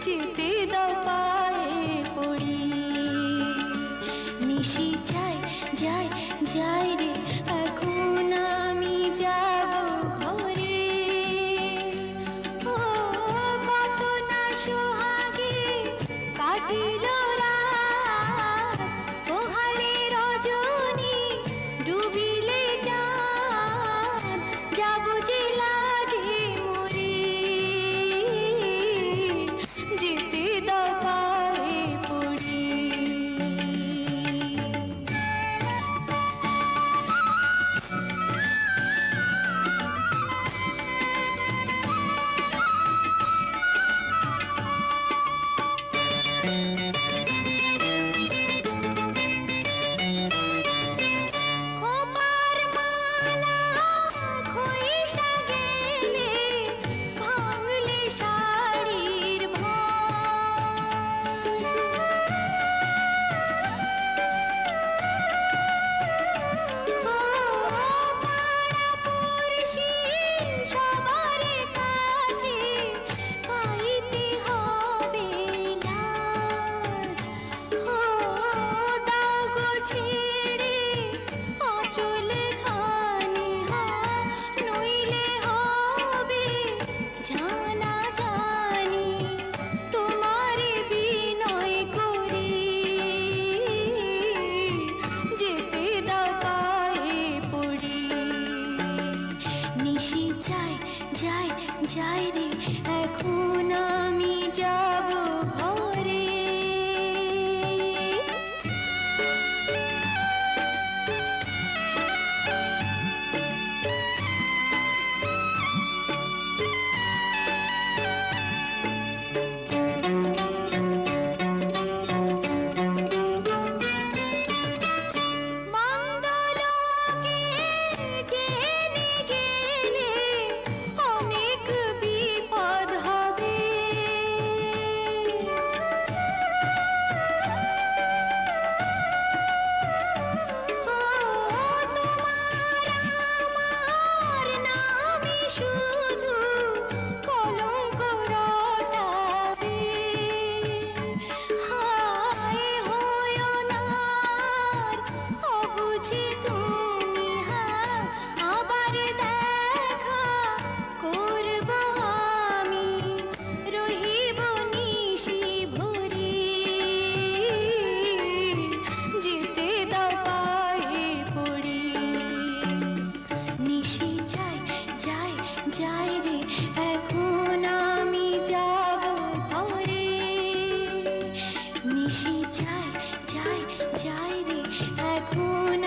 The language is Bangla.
যেতে দাও পায়ে পড়ি। নিশি যায় যায় যায় রে, এখন আমি যাব ঘরে। ও কত না সোহাগে কাটিল রাত, পোহালে রজনী ডুবিলে চাঁদ, যাব যে লাজে মরে। যেতে দাও পায়ে পড়ি। খোপার মালা খইসা গেলে, ভাঙলে শাড়ির ভাঁজ। ও পাড়া পড়শি সবার কাছে পাইতে হবে লাজ। ও দাও গো ছেড়ে আঁচল খানি, নইলে হবে জানা জানি, তোমার বিনয় করি। যেতে দাও পায়ে পড়ি। নিশি যায় যায় যায় রে, এখন আমি যাব ঘরে। মন্দ লোকে জেনে গেলে অনেক বিপদ হবে। ও তোমার আমার নামে শুধু কলঙ্ক রটাবে। হায় হয়ো না অবুঝি তুমি, আবার দেখা করব আমি, রহিব নিশি ভরি। যেতে দাও পায়ে পড়ি। নিশি যায় যায় যায় রে, এখন আমি যাব ঘরে। নিশি যায় যায় যায় রে, এখন